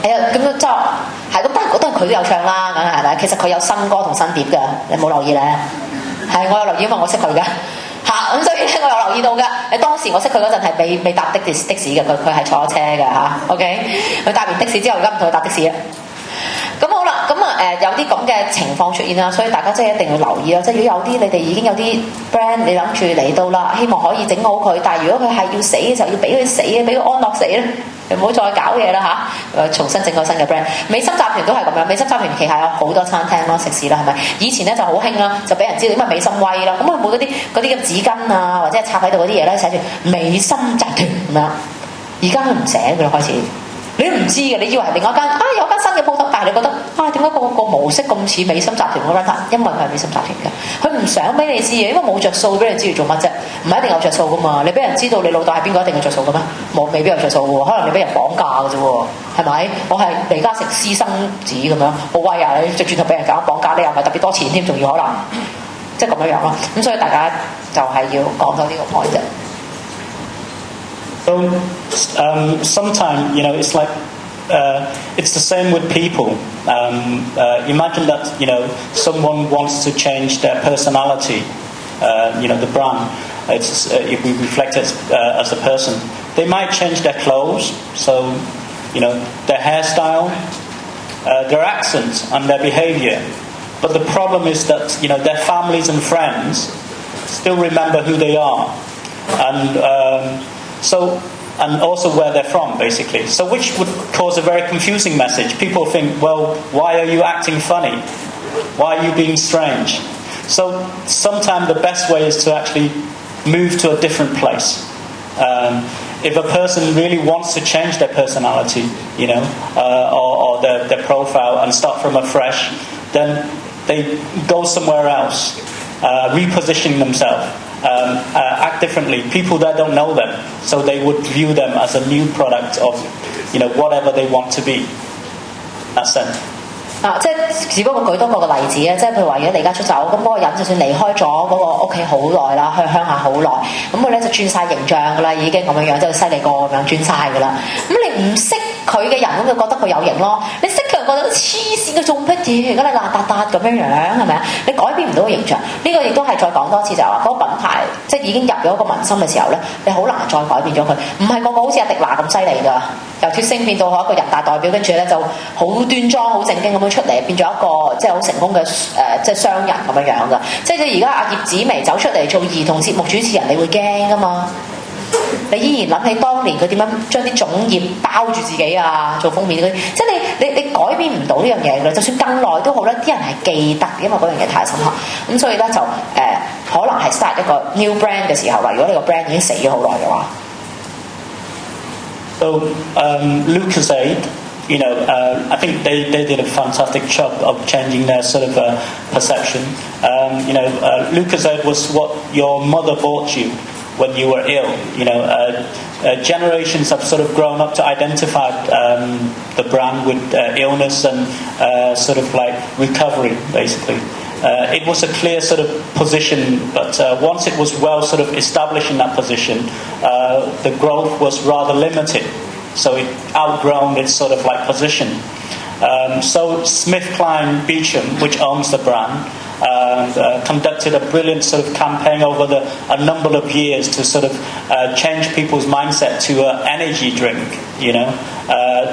係啊，咁樣就係咁，但係都係佢都有唱啦，梗係咪？其實佢有新歌同新碟嘅，你冇留意咧？係我有留意，因為我識佢嘅嚇，咁所以咧我有留意到嘅。你當時我識佢嗰陣係未搭的士嘅，佢係坐車嘅嚇。OK， 佢搭完的士之後，而家唔同佢搭的士啦。咁好啦，咁有啲咁嘅情況出現啦，所以大家真係一定要留意啦。即係如果有啲你哋已經有啲 brand， 你諗住嚟到啦，希望可以整好佢，但係如果佢係要死嘅時候，要俾佢死啊，俾佢安樂死咧，你唔好再搞嘢啦嚇！重新整個新嘅 brand。美心集團都係咁樣，美心集團旗下有好多餐廳啦、食肆啦，係咪？以前咧就好興啦，就俾人知道，因為美心威啦，咁佢冇嗰啲嘅紙巾啊，或者係插喺度嗰啲嘢咧，寫住美心集團咁樣。而家佢唔寫㗎啦，開始。你都唔知嘅，你以為係另外一間有間新嘅鋪頭，但係你覺得點解個模式咁似美心集團嗰間攤？因為佢係美心集團嘅，佢唔想俾你知嘅，因為冇着數俾你知要做乜啫，唔係一定有着數噶嘛。你俾人知道你老豆係邊個，一定有着數嘅咩？冇，未必有着數嘅喎，可能你俾人綁架嘅啫喎，係咪？我係離家食私生子咁樣，好威啊！你轉頭俾人綁架，你又唔係特別多錢添，仲要可能即係咁樣咯。咁所以大家就係要講到呢個 point 啫。So sometimes, it's like it's the same with people. Imagine that someone wants to change their personality. The brand. If we reflect it as a person, they might change their clothes. So their hairstyle, their accent, and their behaviour. But the problem is that their families and friends still remember who they are, and also where they're from, basically. So which would cause a very confusing message. People think, well, why are you acting funny? Why are you being strange? So sometimes the best way is to actually move to a different place. If a person really wants to change their personality, or their profile and start from afresh, then they go somewhere else, repositioning themselves. Act differently. People that don't know them, so they would view them as a new product of, whatever they want to be. That's it. 即係只不過舉多個例子啊！即係譬如話，如果離家出走，咁嗰個人就算離開咗嗰個屋企好耐啦，去鄉下好耐，咁佢咧就轉晒形象噶啦，已經咁樣樣，即係犀利哥咁樣轉晒噶啦。咁你唔識佢嘅人，咁就覺得佢有型咯；你識佢人覺得黐線嘅做乜嘢？而家你邋遢遢咁樣樣，係咪啊？你改變唔到個形象。呢個亦都係再講多次，就係話嗰個品牌即係已經入咗一個民心嘅時候咧，你好難再改變咗佢。唔係個個好似阿迪娜咁犀利㗎，由脫星變到一個人大代表，跟住咧就好端莊、好正經咁樣出嚟，變咗一個即係好成功嘅即係商人咁樣樣㗎。即係你而家阿葉子楣走出嚟做兒童節目主持人，你會驚㗎嘛？你依然諗起當年佢點樣將啲粽葉包住自己啊，做封面嗰啲，即係你改變唔到呢樣嘢㗎。就算更耐都好咧，啲人係記得，因為嗰樣嘢太深刻。咁所以咧就可能係 start 一個 new brand 嘅時候啦。如果你個 brand 已經死咗好耐嘅話。So Lucozade, I think they did a fantastic job of changing their sort of perception. Lucozade was what your mother bought you when you were ill. Generations have sort of grown up to identify the brand with illness and sort of like recovery, basically. It was a clear sort of position, but once it was well sort of established in that position, the growth was rather limited. So it outgrown its sort of like position. So SmithKline Beecham, which owns the brand, conducted a brilliant sort of campaign over a number of years to sort of change people's mindset to an energy drink,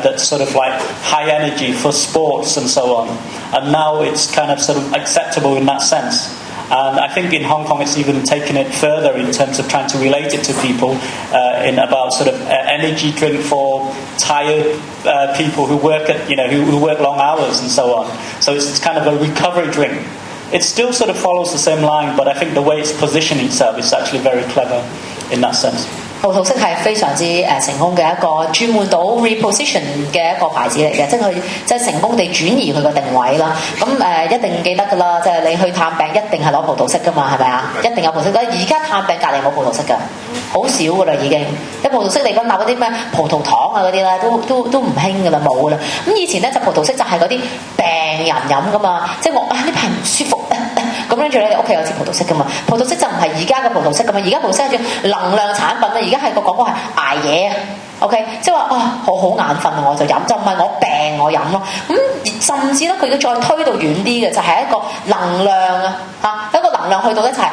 that's sort of like high energy for sports and so on. And now it's kind of sort of acceptable in that sense. And I think in Hong Kong it's even taken it further in terms of trying to relate it to people in about sort of energy drink for tired people who work at who work long hours and so on. So it's kind of a recovery drink. It still sort of follows the same line, but I think the way it's positioning itself is actually very clever in that sense. 葡萄式係非常之成功嘅一個轉換到 reposition 嘅一個牌子嚟嘅，即係佢即係成功地轉移佢個定位啦。咁一定記得㗎啦，即係你去探病一定係攞葡萄式㗎嘛，係咪啊？一定有葡萄式。而家探病隔離冇葡萄式㗎，好少㗎啦已經。啲葡萄式你講嗱嗰啲咩葡萄糖啊嗰啲咧，都唔興㗎啦，冇㗎啦。咁以前咧就葡萄式就係嗰啲病人飲㗎嘛，即係我呢排唔舒服。咁咁跟住咧，你屋企有支葡萄適噶嘛？葡萄適就唔係而家嘅葡萄適咁樣，而家葡萄適係能量產品啊！而家係個廣告係捱夜啊 ，OK， 即係話好眼瞓啊，我就飲，就唔係我病我飲咯。甚至咧，佢要再推到遠啲嘅，就係一個能量啊一個能量去到咧就係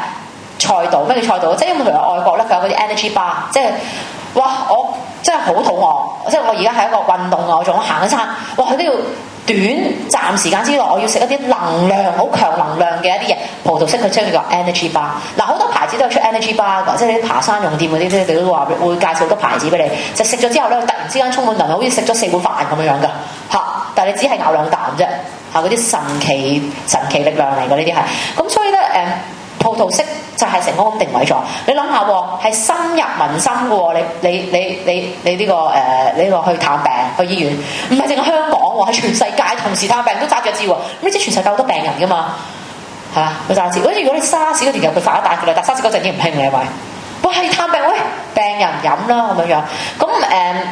賽道。咩叫賽道？即係因為譬如外國咧，佢有嗰啲 energy bar， 即係我真係好肚餓，即係我而家係一個運動啊，我仲行一餐，佢都要短暫時間之內，我要食一啲能量好強能量嘅一啲嘢。葡萄適佢將佢個 energy bar， 嗱好多牌子都有出 energy bar 㗎，即係啲爬山用店嗰啲，即係你都話會介紹好多牌子俾你，就食咗之後咧，突然之間充滿能量，好似食咗4碗飯咁樣㗎嚇，但係你只係咬2啖啫嚇，嗰啲神奇力量嚟㗎呢啲係，咁所以咧葡萄適就係成功咁定位咗。你諗下喎，係深入民心嘅喎。你呢個去探病去醫院，唔係淨係香港喎，係全世界同時探病都揸住一支喎。咁你知全世界好多病人㗎嘛，係嘛？佢揸一支。好似如果你沙士嗰條友佢發一大嘅啦，但沙士嗰陣已經唔興你係咪？係探病病人飲啦咁樣。咁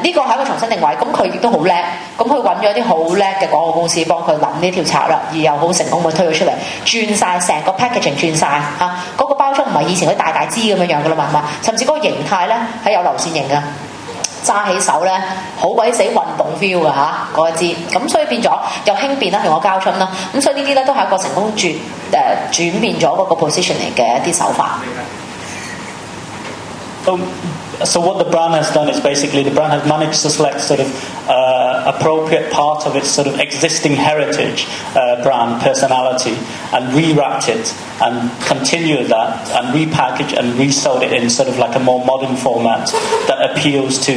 呢個係一個重新定位。咁佢亦都好叻，咁佢揾咗啲好叻嘅廣告公司幫佢諗呢條策略，而又好成功咁推咗出嚟，轉晒成個 packaging 轉晒嚇，嗰個包裝唔係以前嗰啲大支咁樣㗎啦嘛，甚至嗰個形態咧係有流線型㗎，揸起手咧好鬼死運動 feel 㗎嚇嗰一支，咁所以變咗又輕便啦，用個膠樽啦，咁所以呢啲咧都係一個成功轉變咗嗰個 positioning 嘅一啲手法。So what the brand has done is basically the brand has managed to select sort of appropriate part of its sort of existing heritage brand personality and rewrapped it and continued that and repackaged and resold it in sort of like a more modern format that appeals to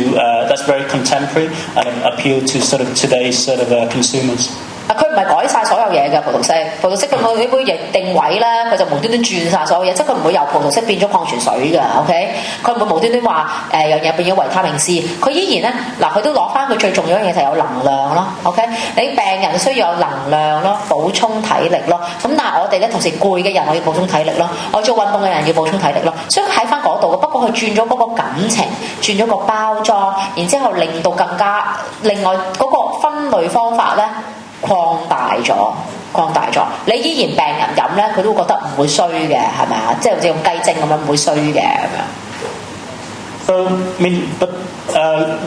that's very contemporary and appeal to sort of today's sort of consumers. 佢唔係改晒所有嘢嘅葡萄適佢冇呢杯嘢定位咧，佢就無端端轉晒所有嘢，即係佢唔會由葡萄適變咗礦泉水㗎 ，OK？ 佢唔會無端端話樣嘢變咗維他命 C， 佢依然咧佢都攞翻佢最重要嘅嘢就係有能量咯 ，OK？ 你病人需要有能量咯，補充體力咯，咁但係我哋咧同時攰嘅人我要補充體力咯，我做運動嘅人要補充體力咯，所以喺翻嗰度嘅，不過佢轉咗嗰個感情，轉咗個包裝，然之後令到更加另外嗰個分類方法咧。擴大咗，你依然病人飲咧，佢都覺得唔會衰嘅，係咪啊？即係好似用雞精咁樣唔會衰嘅咁樣。So, I mean, but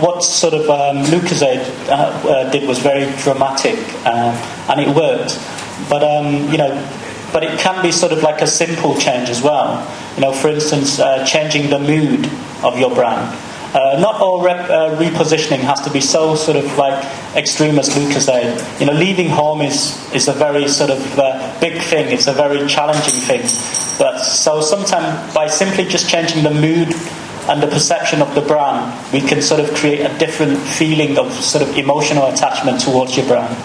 what sort of Lucozade did was very dramatic, and it worked. But but it can be sort of like a simple change as well. For instance, changing the mood of your brand. Not all repositioning has to be so sort of like extreme as Lucozade. Leaving home is a very sort of big thing. It's a very challenging thing. But so sometimes by simply just changing the mood and the perception of the brand, we can sort of create a different feeling of sort of emotional attachment towards your brand.